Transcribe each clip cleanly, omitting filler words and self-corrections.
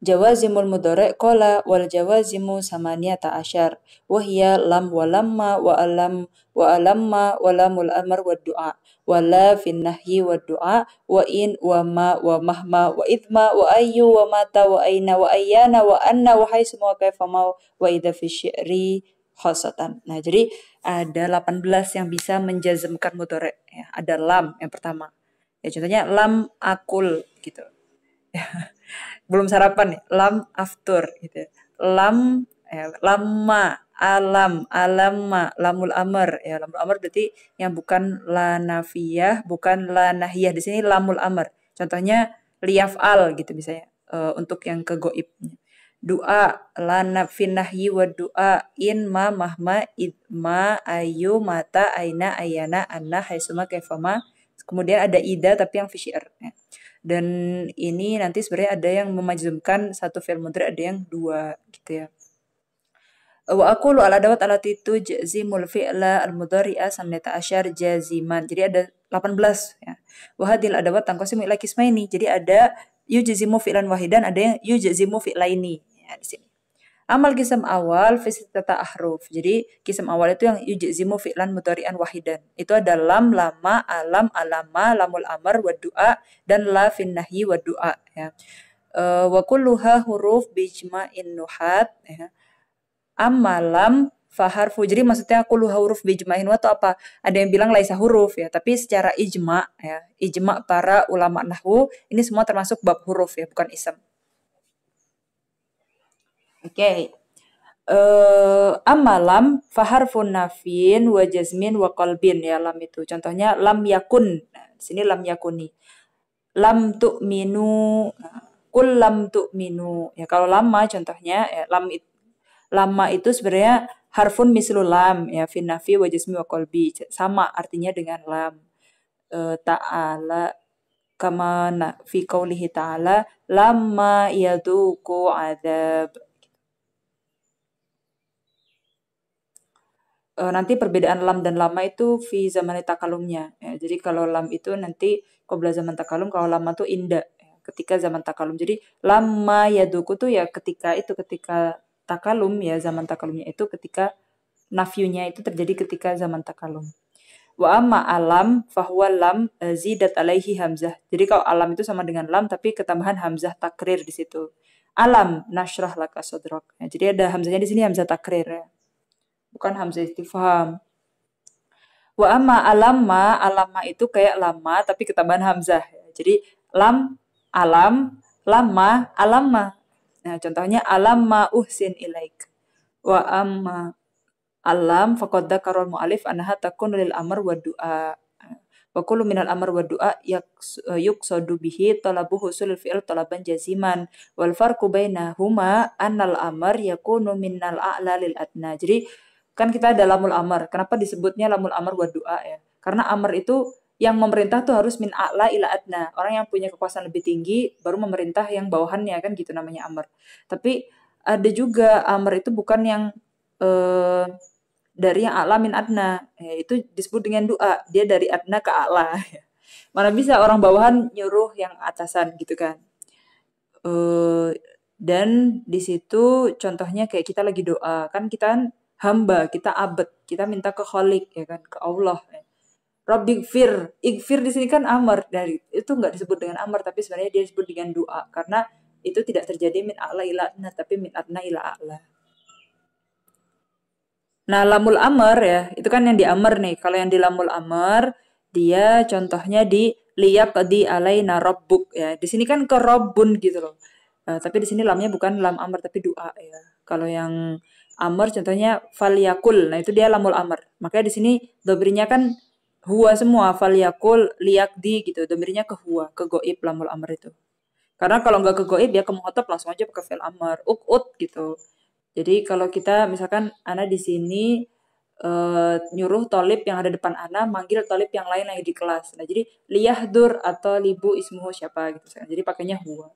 Jawazimul mudhari' qala wal jawazimu samaniyata asyar wa hiya lam wa lamma wa alam wa alamma wa lamul amr wa du'a wa la fin nahyi wa du'a wa in wa ma wa mahma wa idma wa ayyu wa mata wa aina wa ayyana wa anna wa haitsu wa kaifa ma wa idza fi syi'ri khosatan. Nah, jadi ada 18 yang bisa menjazmkan mudhari'. Ya, ada lam yang pertama. Ya, contohnya lam akul gitu. Belum sarapan nih, lam aftur gitu. Lam lama, alam, alamma, lamul amr. Ya, lamul amr berarti yang bukan la nafiyah, bukan la nahiyah. Di sini lamul amr. Contohnya liyaf'al gitu misalnya. Untuk yang ke goibnya. Doa, la nafin nahyi wa doa, in ma mahma idma ayu mata aina ayana anna haisuma kaifama. Kemudian ada ida tapi yang fi syi'r. Ya. Dan ini nanti sebenarnya ada yang memajzumkan satu fi'il mudhari', ada yang dua gitu ya. Wa aqulu al adawat allati tujzimul fi'la al mudhari'a samnata asyar jaziman. Jadi ada 18 ya. Wa hadhil adawat tanqasimu ila qismaini. Jadi ada yujzimu fi'lan wahidan, ada yang yujzimu fi'laini. Ya, di sini. Amal kisam awal fi sittata ahruf. Jadi kisam awal itu yang yujzimu fi'lan mudhari'an wahidan. Itu ada lam, lama, alam, alama, lamul amr, wa du'a, dan la fin nahyi wa du'a. Ya. Wa kulluha huruf bijma'in nuhat. Ya. Amma lam faharfu. Jadi maksudnya kulluha huruf bijma'in wa itu apa? Ada yang bilang laisa huruf ya. Tapi secara ijma' ya. Ijma' para ulama nahwu. Ini semua termasuk bab huruf ya. Bukan ism. Oke. Amma lam faharfun nafin wa jazmin wa qalbin ya lam itu. Contohnya lam yakun. Nah, di sini lam yakuni. Lam tu'minu. Kul lam tu'minu. Ya kalau lama contohnya ya lama itu sebenarnya harfun mislul lam ya fin nafi wa jazmi wa qalbi. Sama artinya dengan lam. Ta'ala kama fi qaulihi ta'ala lamma yaduku adab. Nanti perbedaan lam dan lama itu fi zaman takalumnya. Ya, jadi kalau lam itu nanti qabla zaman takalum, kalau lama itu inda ya, ketika zaman takalum. Jadi lama yaduku tuh ya ketika takalum ya, zaman takalumnya itu ketika nafyunya itu terjadi ketika zaman takalum. Wa amma alam fahuwa lam zidat alaihi hamzah. Jadi kalau alam itu sama dengan lam tapi ketambahan hamzah takrir di situ. Alam nashrah laka sadrak. Ya, jadi ada hamzahnya di sini hamzah takrir ya. Bukan hamzah istifham. Wa amma alamma itu kayak lama tapi ketambahan hamzah. Jadi lam, alam, lama, alamma. Nah, contohnya alamma uhsin ilaik. Wa amma alam faqad dzakarul mu'allif annaha takunu lil amr wa du'a. Wa kullu minal amr wa du'a yuqsadu bihi talabu husulil fi'l talaban jaziman. Wal farqu bainahuma annal amr yakunu minnal a'la lil adna. Jadi kan kita ada lamul amr. Kenapa disebutnya lamul amr wa du'a ya? Karena amr itu yang memerintah tuh harus min a'la ila adna. Orang yang punya kekuasaan lebih tinggi baru memerintah yang bawahannya kan gitu namanya amr. Tapi ada juga amr itu bukan yang dari yang a'la min adna. Ya, itu disebut dengan du'a. Dia dari adna ke a'la. Mana bisa orang bawahan nyuruh yang atasan gitu kan. Dan di situ contohnya kayak kita lagi doa. Kan kita hamba, kita abad, kita minta ke Khalik ya kan, ke Allah. Rabbighfir, ighfir di sini kan amar, dari itu nggak disebut dengan amar tapi sebenarnya dia disebut dengan doa karena itu tidak terjadi min a'la ila adna tapi min adna ila a'la. Nah, lamul amr ya, itu kan yang di amr nih. Kalau yang di lamul amr dia contohnya di liyaqdi alaina rabbuk ya. Di sini kan ke rabbun gitu loh. Tapi di sini lamnya bukan lam amr tapi doa ya. Kalau yang amr contohnya falyakul. Nah, itu dia lamul amr. Makanya di sini domirnya kan huwa semua, falyakul liyaqdi gitu. Domirnya ke huwa, ke goib lamul amr itu. Karena kalau nggak ke goib ya ke muhotab langsung aja pakai fi'il amr, uk'ud gitu. Jadi kalau kita misalkan ana di sini nyuruh tolib yang ada depan ana manggil tolib yang lain lagi di kelas. Nah, jadi liyahdur atau libu ismuhu siapa gitu. Jadi pakainya huwa.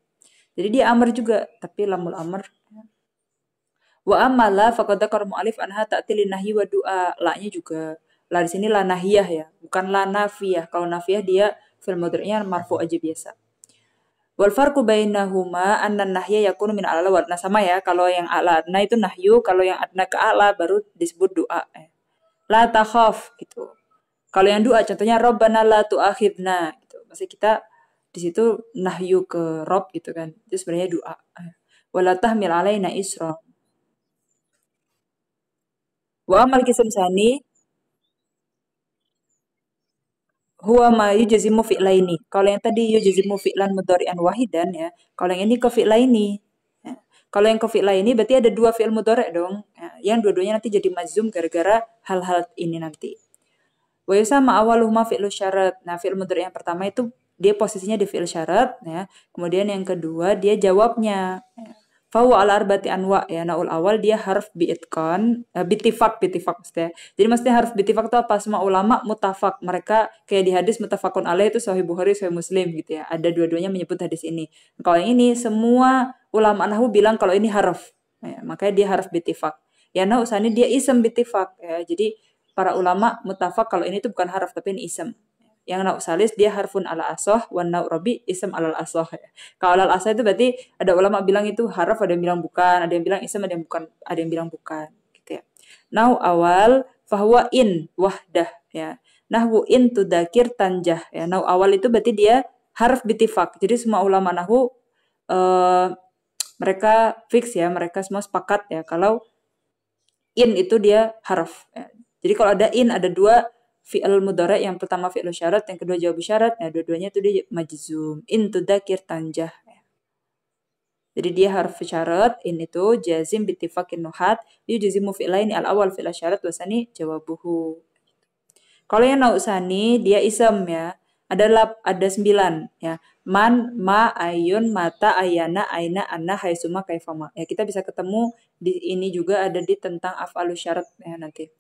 Jadi dia amr juga, tapi lamul amr. Wa amala faqad dzakara mu'allif anha ta'til nahyi wa du'a. La-nya juga. La di sini la nahiyah ya, bukan la nafiyah. Kalau nafiyah dia fil mudhari'nya marfu aja biasa. Wal farqu bainahuma anna nahya yakunu min a'la wa adna. Sama ya, kalau yang a'la adna itu nahyu, kalau yang adna ke a'la baru disebut doa. La takhaf gitu. Kalau yang doa contohnya Rabbana la tu'akhidna gitu. Maksudnya kita di situ nahyu ke Rob gitu kan. Itu sebenarnya doa. Wala tahmil alaina isra. Wa amal kisam sani huwa ma yujzimu fi'laini. Kalau yang tadi yujzimu fi'lan mudhari'an wahidan ya. Kalau yang ini ke fi'laini. Ya. Kalau yang ke fi'laini berarti ada dua fi'il mudhari' dong. Ya. Yang dua-duanya nanti jadi mazum gara-gara hal-hal ini nanti. Wa yusama awaluhuma fi'lu syarat. Nah, fi'il mudhari' yang pertama itu dia posisinya di fi'il syarat ya. Kemudian yang kedua dia jawabnya. Ya. Fahuwa ala arba'ati anwa ya. Naul awal dia harf bi'itqan, bitifak maksudnya. Jadi maksudnya harf bitifak itu apa? Semua ulama mutafak. Mereka kayak di hadis mutafakun alaih itu Sahih Bukhari, Sahih Muslim gitu ya. Ada dua-duanya menyebut hadis ini. Kalau yang ini semua ulama nahwu bilang kalau ini harf. Ya, makanya dia harf bitifak. Ya nah usani dia isem bitifak ya. Jadi para ulama mutafak kalau ini tuh bukan harf tapi ini isem. Yang nau salis dia harfun ala asoh, wan nau robi isem ala asoh. Ya. Kalau ala asoh itu berarti ada ulama bilang itu harf, ada yang bilang bukan, ada yang bilang isem, ada yang bukan, ada yang bilang bukan. Gitu ya. Nau awal fahuwa in wahdah ya. Nahwu in tudakir tanjah ya. Nau awal itu berarti dia harf bitifak. Jadi semua ulama nahwu mereka fix ya, mereka semua sepakat ya kalau in itu dia harf. Ya. Jadi kalau ada in ada dua fi'il mudhari, yang pertama fi'il syarat, yang kedua jawab syarat. Nah, dua-duanya itu dia majzum. In tudakir tanjah. Jadi dia harf syarat, in itu jazim bittifaqin nuhat, yujazimu fi'laini al-awwal fi'il syarat wasani jawabuhu. Kalau yang nausani dia isem ya. Ada 9 ya. Man, ma, ayun, mata, ayana, aina, anna, haisuma, kaifama. Ya kita bisa ketemu di ini juga ada di tentang af'alus syarat ya nanti.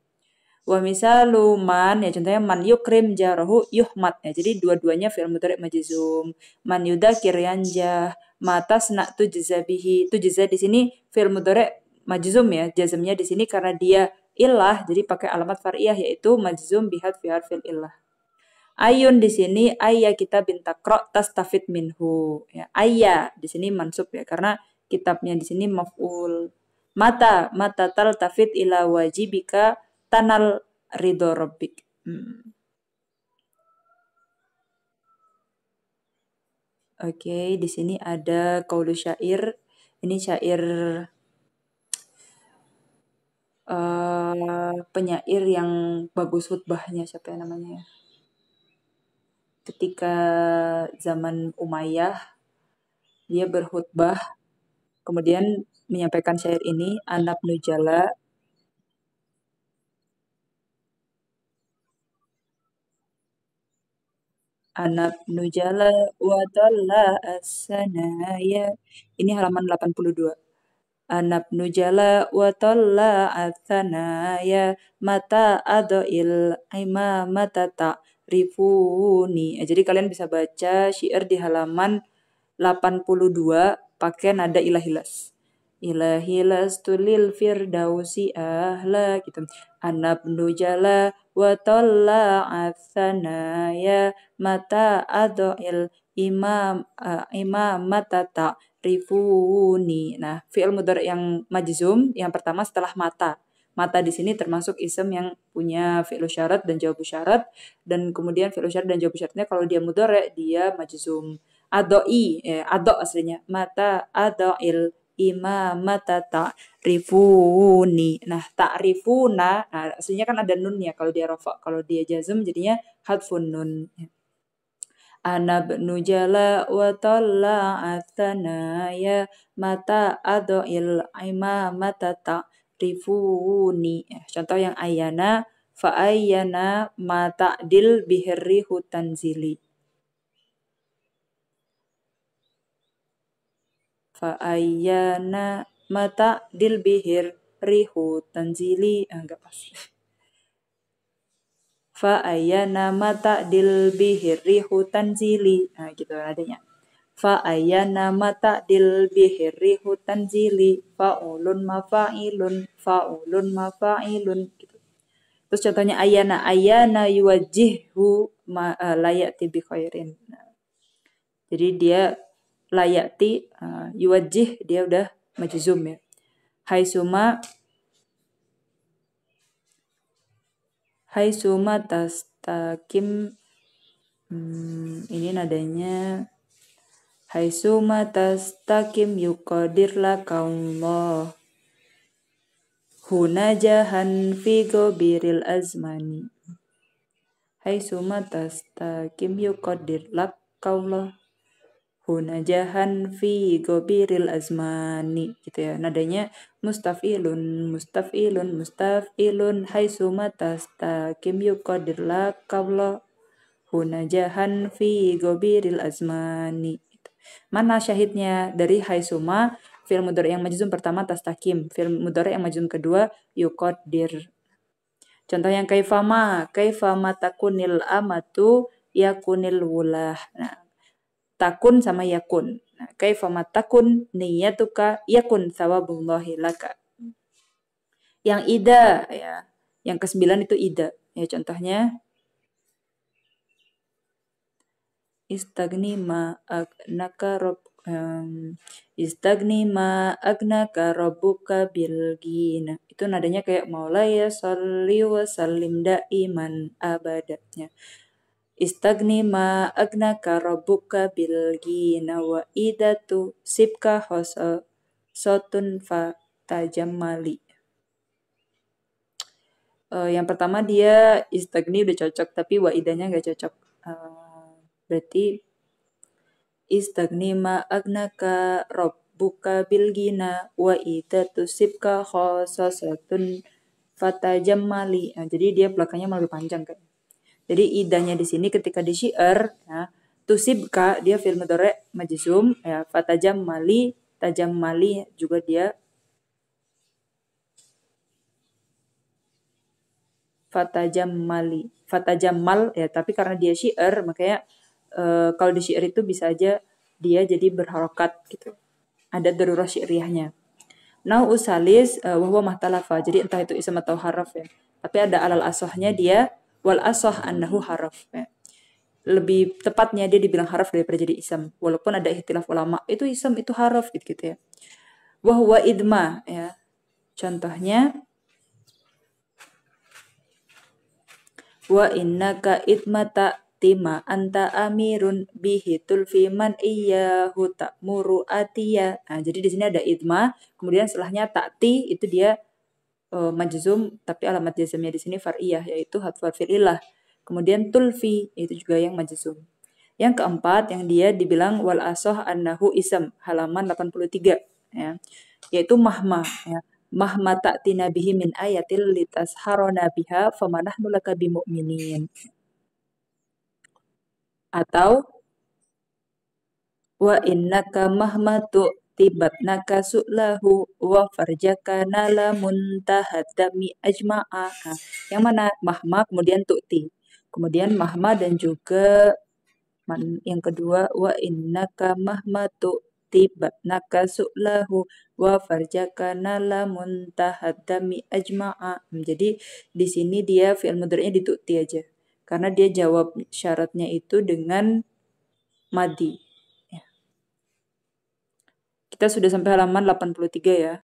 Wa misalu man ya contohnya man yukrim jarahu yuhmat ya. Jadi dua-duanya fi'il mudhari' majzum. Man yudakir yanjah, mata sna tujza bihi. Tujza di sini fi'il mudhari' majzum ya. Jazmnya di sini karena dia illah jadi pakai alamat far'iyah yaitu majzum bihad fi harfil illah. Ayun di sini ayya kita bintakro tastafid minhu ya. Ayya di sini mansub ya karena kitabnya di sini maf'ul. Mata tal tafid ila wajibika tanal ridho rabbik. Oke, di sini ada qaulu syair. Ini syair penyair yang bagus khutbahnya, siapa yang namanya ya? Ketika zaman Umayyah dia berkhutbah kemudian menyampaikan syair ini anak nujala anak nujala wa dhalla as-sanaya. Ini halaman 82. Anak nujala wa dhalla as-sanaya mata adoil imamata ta'rifuni. Jadi kalian bisa baca syair di halaman 82 pakai nada ilahilas. Ilahilas tulil firdausi ahla gitu. Anabnu jala wa atsanaya mata adoil imamata ta'rifuni. Nah, fi'il mudhari yang majzum yang pertama setelah mata. Mata di sini termasuk isem yang punya fi'il syarat dan jawab syarat, dan kemudian fi'il syarat dan jawab syaratnya kalau dia mudhari dia majzum. Ado aslinya mata adoil imamata ta'rifuni. Nah, ta'rifuna, nah aslinya kan ada nunnya kalau dia rafa, kalau dia jazm jadinya hadfun nun. Ana bnu jala wa ya mata adoil imamata ta'rifuni. Contoh yang ayana fa ayana mata dil bihri hutanzili. Fa ayana mata dil bihir rihu tanzili enggak pas. Fa ayana mata dil bihir rihu tanzili. Nah, gitu adanya. Fa ayana mata dil bihir rihu tanzili. Fa'ulun mafa'ilun gitu. Terus contohnya ayana yuwajjihu layati bi khairin. Nah, jadi dia la ya'ti, yuwajjih dia udah majzum ya. Haitsuma tastakim, ini nadanya haitsuma tastakim yuqadir lakallah hunajahan fi gobiril azmani. Haitsuma tastakim yuqadir lakallah hunajahan fi gobiril azmani gitu ya. Nadanya mustafilun mustafilun mustafilun haitsuma tastakim yuqadir lakallah hunajahan fi gobiril azmani. Mana syahidnya dari haitsuma? Fi'il mudhari yang majzum pertama tastakim, fi'il mudhari yang majzum kedua yuqaddir. Contoh yang kaifama takunil amatu yakunil wulah. Nah, takun sama yakun. Nah, kaifama takun niyatuka yakun thawabullahi laka. Yang ida ya. Yang ke-9 itu ida. Ya contohnya istagni ma agnaka rabbuka bil ghina. Itu nadanya kayak maulaya sholli wa sallim daiman abadanya. Istagni ma agnaka rabbuka bil ghina wa idatu sibka sotun fa tajammali. Yang pertama dia istagni udah cocok, tapi wa idanya nggak cocok. Berarti istagni ma agnaka rabbuka bil ghina wa idatu sibka khososatun fatajammali. Nah, jadi dia belakangnya malah lebih panjang kan. Jadi idanya di sini ketika di syair ya, tusibka dia fi'il mudhari majzum ya, fatajammali tajammali juga dia fatajammal ya, tapi karena dia syair makanya kalau di syair itu bisa aja dia jadi berharokat gitu. Ada darurah syairiyahnya. Now usalis wahwa mahtalafa. Jadi entah itu ism atau haraf ya. Tapi ada alal asohnya dia wal asoh annahu haraf ya. Lebih tepatnya dia dibilang haraf daripada jadi ism. Walaupun ada ikhtilaf ulama, itu ism, itu haraf gitu ya. Wahwa idma ya. Contohnya wa innaka idmata tima anta amirun bihi tulfi man iyyahu ta'muru atiya. Nah, jadi di sini ada idma, kemudian setelahnya ta'ti itu dia majzum, tapi alamat jazmnya di sini far'iyah yaitu hadful fi'illah. Kemudian tulfi itu juga yang majzum. Yang keempat yang dia dibilang wal asoh annahu ism, halaman 83 ya. Yaitu mahma ya. Mahma ta'tina bihi min ayatil litasharona biha famanahnu laka bimu'minin. Atau wa innaka mahma tu'tibatnaka su'lahu wa farjaka nala muntahadami ajma'a. Nah, yang mana mahma kemudian tu'ti. Kemudian mahma dan juga yang kedua wa innaka mahma tu'tibatnaka su'lahu wa farjaka nala muntahadami ajma'a. Jadi di sini dia fi'il mudhari'nya ditu'ti aja. Karena dia jawab syaratnya itu dengan madi. Kita sudah sampai halaman 83 ya.